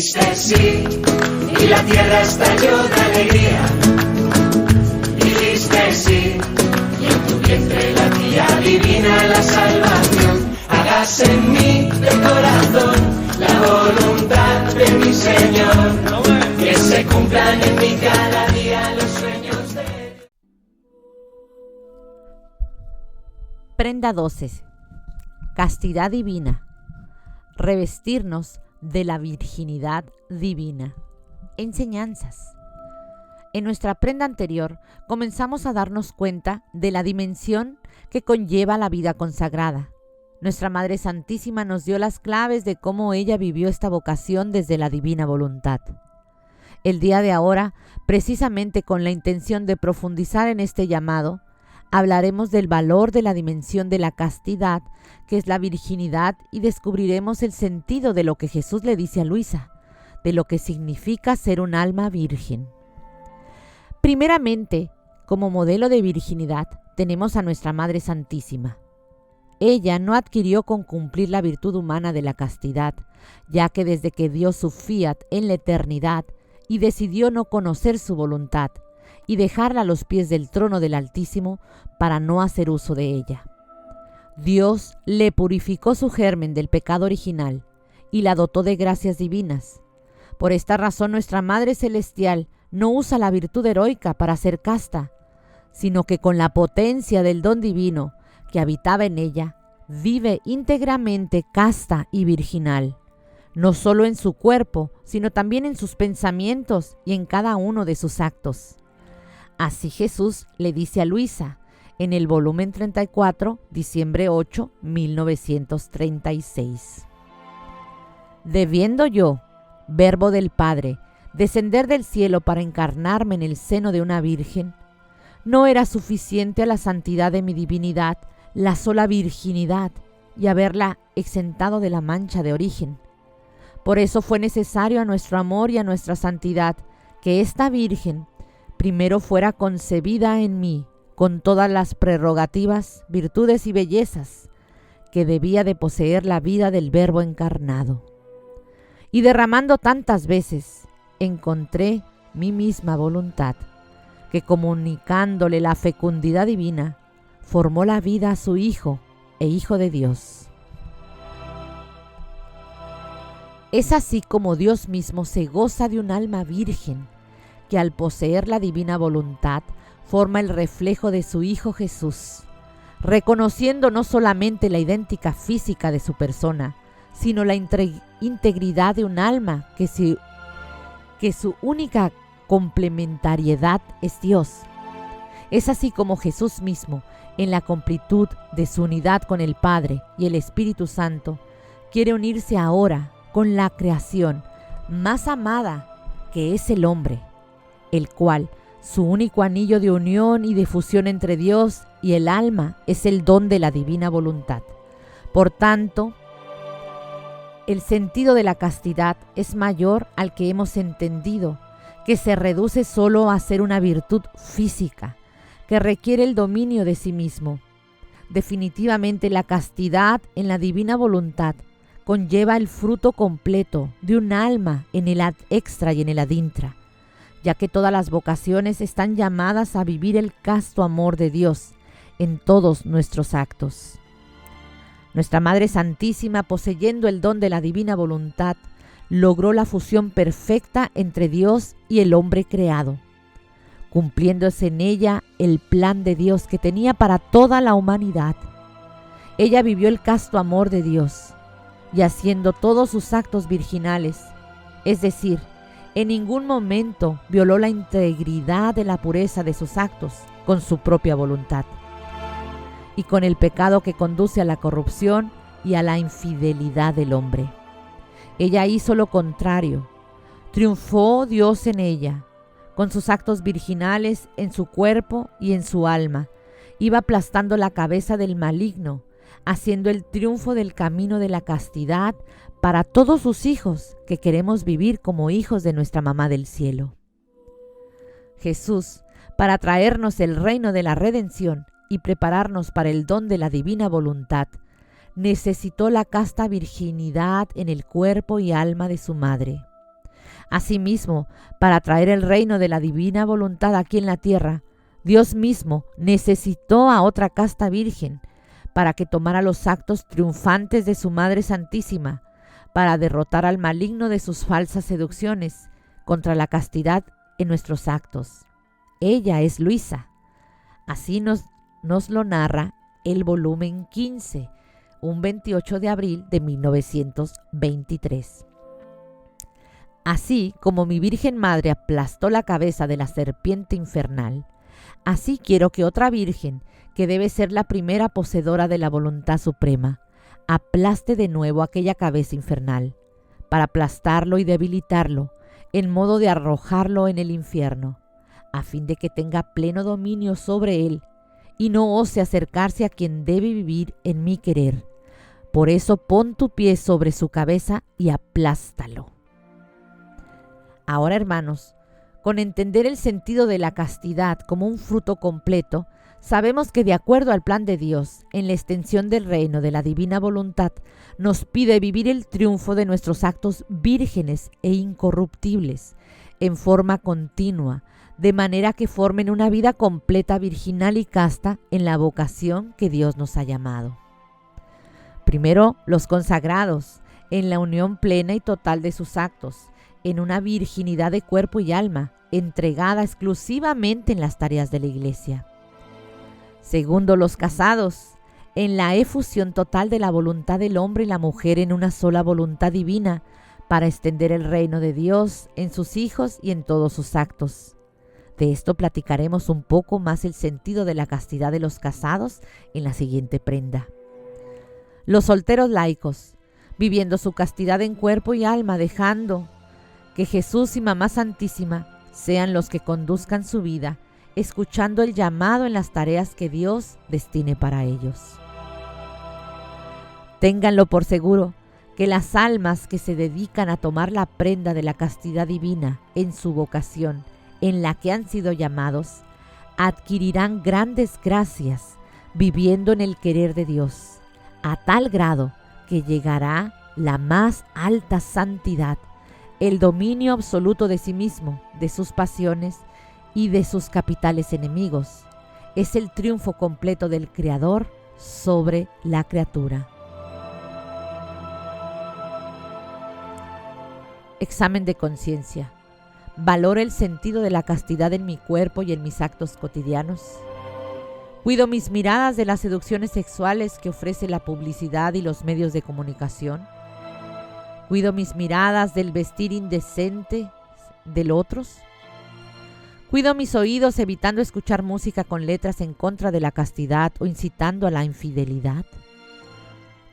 Dijiste sí, y la tierra estalló de alegría. Dijiste sí, y en tu vientre latía divina la salvación. Hágase en mí de corazón la voluntad de mi Señor, que se cumplan en mí cada día los sueños de Dios. Prenda 12. Castidad divina. Revestirnos de la virginidad divina. Enseñanzas. En nuestra prenda anterior comenzamos a darnos cuenta de la dimensión que conlleva la vida consagrada. Nuestra Madre Santísima nos dio las claves de cómo ella vivió esta vocación desde la divina voluntad. El día de ahora, precisamente con la intención de profundizar en este llamado, hablaremos del valor de la dimensión de la castidad, que es la virginidad, y descubriremos el sentido de lo que Jesús le dice a Luisa, de lo que significa ser un alma virgen. Primeramente, como modelo de virginidad, tenemos a nuestra Madre Santísima. Ella no adquirió con cumplir la virtud humana de la castidad, ya que desde que dio su fiat en la eternidad y decidió no conocer su voluntad, y dejarla a los pies del trono del Altísimo para no hacer uso de ella. Dios le purificó su germen del pecado original y la dotó de gracias divinas. Por esta razón nuestra Madre Celestial no usa la virtud heroica para ser casta, sino que con la potencia del don divino que habitaba en ella, vive íntegramente casta y virginal, no solo en su cuerpo, sino también en sus pensamientos y en cada uno de sus actos. Así Jesús le dice a Luisa en el volumen 34, diciembre 8, 1936. Debiendo yo, verbo del Padre, descender del cielo para encarnarme en el seno de una virgen, no era suficiente a la santidad de mi divinidad la sola virginidad y haberla exentado de la mancha de origen. Por eso fue necesario a nuestro amor y a nuestra santidad que esta virgen primero fuera concebida en mí con todas las prerrogativas, virtudes y bellezas que debía de poseer la vida del Verbo encarnado. Y derramando tantas veces, encontré mi misma voluntad, que comunicándole la fecundidad divina, formó la vida a su Hijo e Hijo de Dios. Es así como Dios mismo se goza de un alma virgen, que al poseer la divina voluntad forma el reflejo de su Hijo Jesús, reconociendo no solamente la idéntica física de su persona, sino la integridad de un alma que su única complementariedad es Dios. Es así como Jesús mismo, en la completud de su unidad con el Padre y el Espíritu Santo, quiere unirse ahora con la creación más amada que es el hombre, el cual, su único anillo de unión y de fusión entre Dios y el alma, es el don de la divina voluntad. Por tanto, el sentido de la castidad es mayor al que hemos entendido, que se reduce solo a ser una virtud física, que requiere el dominio de sí mismo. Definitivamente la castidad en la divina voluntad conlleva el fruto completo de un alma en el ad extra y en el ad intra, ya que todas las vocaciones están llamadas a vivir el casto amor de Dios en todos nuestros actos. Nuestra Madre Santísima, poseyendo el don de la divina voluntad, logró la fusión perfecta entre Dios y el hombre creado, cumpliéndose en ella el plan de Dios que tenía para toda la humanidad. Ella vivió el casto amor de Dios y haciendo todos sus actos virginales, es decir, en ningún momento violó la integridad de la pureza de sus actos con su propia voluntad y con el pecado que conduce a la corrupción y a la infidelidad del hombre. Ella hizo lo contrario. Triunfó Dios en ella, con sus actos virginales en su cuerpo y en su alma. Iba aplastando la cabeza del maligno, haciendo el triunfo del camino de la castidad para todos sus hijos que queremos vivir como hijos de nuestra Mamá del Cielo. Jesús, para traernos el reino de la redención y prepararnos para el don de la divina voluntad, necesitó la casta virginidad en el cuerpo y alma de su madre. Asimismo, para traer el reino de la divina voluntad aquí en la tierra, Dios mismo necesitó a otra casta virgen para que tomara los actos triunfantes de su Madre Santísima, para derrotar al maligno de sus falsas seducciones contra la castidad en nuestros actos. Ella es Luisa. Así nos lo narra el volumen 15, un 28 de abril de 1923. Así como mi Virgen Madre aplastó la cabeza de la serpiente infernal, así quiero que otra Virgen, que debe ser la primera poseedora de la voluntad suprema, aplaste de nuevo aquella cabeza infernal, para aplastarlo y debilitarlo, en modo de arrojarlo en el infierno, a fin de que tenga pleno dominio sobre él, y no ose acercarse a quien debe vivir en mi querer. Por eso pon tu pie sobre su cabeza y aplástalo. Ahora, hermanos, con entender el sentido de la castidad como un fruto completo, sabemos que de acuerdo al plan de Dios, en la extensión del reino de la divina voluntad, nos pide vivir el triunfo de nuestros actos vírgenes e incorruptibles, en forma continua, de manera que formen una vida completa, virginal y casta en la vocación que Dios nos ha llamado. Primero, los consagrados, en la unión plena y total de sus actos, en una virginidad de cuerpo y alma, entregada exclusivamente en las tareas de la Iglesia. Segundo, los casados, en la efusión total de la voluntad del hombre y la mujer en una sola voluntad divina, para extender el reino de Dios en sus hijos y en todos sus actos. De esto platicaremos un poco más el sentido de la castidad de los casados en la siguiente prenda. Los solteros laicos, viviendo su castidad en cuerpo y alma, dejando que Jesús y Mamá Santísima sean los que conduzcan su vida, escuchando el llamado en las tareas que Dios destine para ellos. Ténganlo por seguro que las almas que se dedican a tomar la prenda de la castidad divina en su vocación, en la que han sido llamados, adquirirán grandes gracias viviendo en el querer de Dios, a tal grado que llegará la más alta santidad, el dominio absoluto de sí mismo, de sus pasiones y de sus capitales enemigos. Es el triunfo completo del Creador sobre la criatura. Examen de conciencia. ¿Valoro el sentido de la castidad en mi cuerpo y en mis actos cotidianos? ¿Cuido mis miradas de las seducciones sexuales que ofrece la publicidad y los medios de comunicación? ¿Cuido mis miradas del vestir indecente de otros? ¿Cuido mis oídos evitando escuchar música con letras en contra de la castidad o incitando a la infidelidad?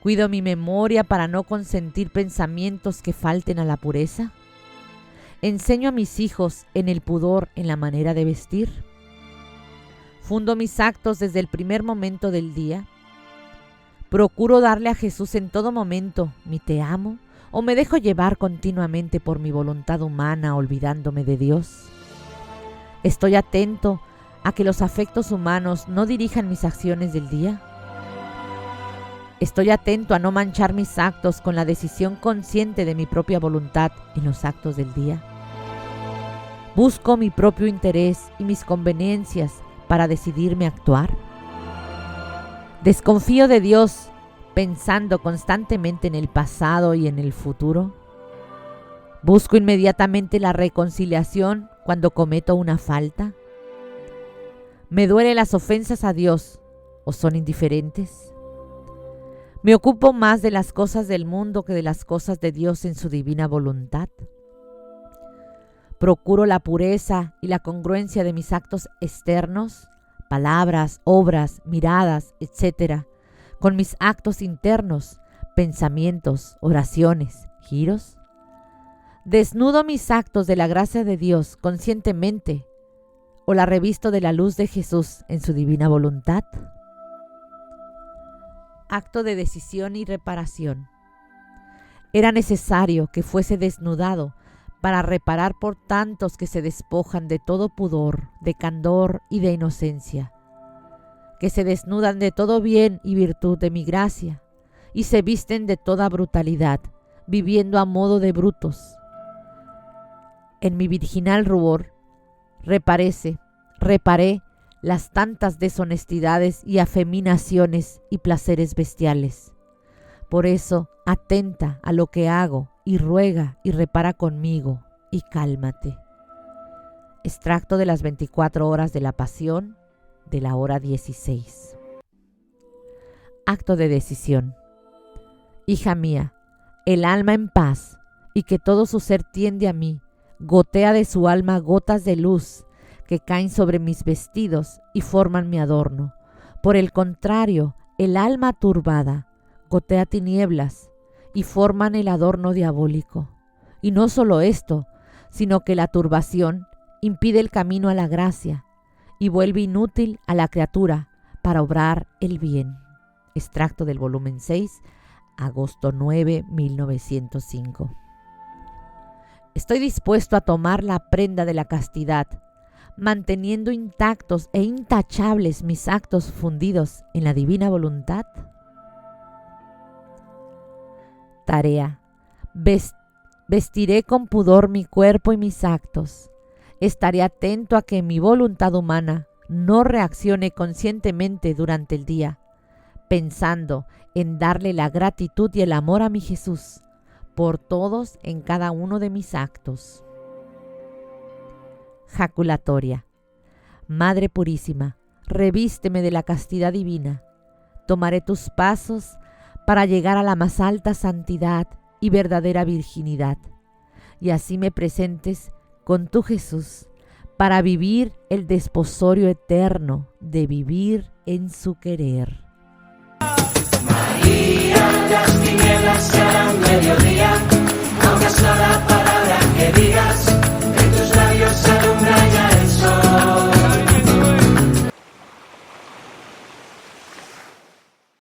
¿Cuido mi memoria para no consentir pensamientos que falten a la pureza? ¿Enseño a mis hijos en el pudor en la manera de vestir? ¿Fundo mis actos desde el primer momento del día? ¿Procuro darle a Jesús en todo momento mi te amo? ¿O me dejo llevar continuamente por mi voluntad humana olvidándome de Dios? ¿Estoy atento a que los afectos humanos no dirijan mis acciones del día? ¿Estoy atento a no manchar mis actos con la decisión consciente de mi propia voluntad en los actos del día? ¿Busco mi propio interés y mis conveniencias para decidirme a actuar? ¿Desconfío de Dios pensando constantemente en el pasado y en el futuro? ¿Busco inmediatamente la reconciliación cuando cometo una falta? ¿Me duelen las ofensas a Dios o son indiferentes? ¿Me ocupo más de las cosas del mundo que de las cosas de Dios en su divina voluntad? ¿Procuro la pureza y la congruencia de mis actos externos, palabras, obras, miradas, etcétera, con mis actos internos, pensamientos, oraciones, giros? ¿Desnudo mis actos de la gracia de Dios conscientemente o la revisto de la luz de Jesús en su divina voluntad? Acto de decisión y reparación. Era necesario que fuese desnudado para reparar por tantos que se despojan de todo pudor, de candor y de inocencia, que se desnudan de todo bien y virtud de mi gracia, y se visten de toda brutalidad, viviendo a modo de brutos. En mi virginal rubor reparé las tantas deshonestidades y afeminaciones y placeres bestiales. Por eso, atenta a lo que hago y ruega y repara conmigo y cálmate. Extracto de las 24 horas de la Pasión de la hora 16. Acto de decisión. Hija mía, el alma en paz y que todo su ser tiende a mí, gotea de su alma gotas de luz que caen sobre mis vestidos y forman mi adorno. Por el contrario, el alma turbada gotea tinieblas y forman el adorno diabólico. Y no solo esto, sino que la turbación impide el camino a la gracia y vuelve inútil a la criatura para obrar el bien. Extracto del volumen 6, agosto 9, 1905. Estoy dispuesto a tomar la prenda de la castidad, manteniendo intactos e intachables mis actos fundidos en la divina voluntad. Tarea. Vestiré con pudor mi cuerpo y mis actos. Estaré atento a que mi voluntad humana no reaccione conscientemente durante el día, pensando en darle la gratitud y el amor a mi Jesús por todos en cada uno de mis actos. Jaculatoria. Madre purísima, revísteme de la castidad divina. Tomaré tus pasos para llegar a la más alta santidad y verdadera virginidad, y así me presentes con tu Jesús para vivir el desposorio eterno de vivir en su querer.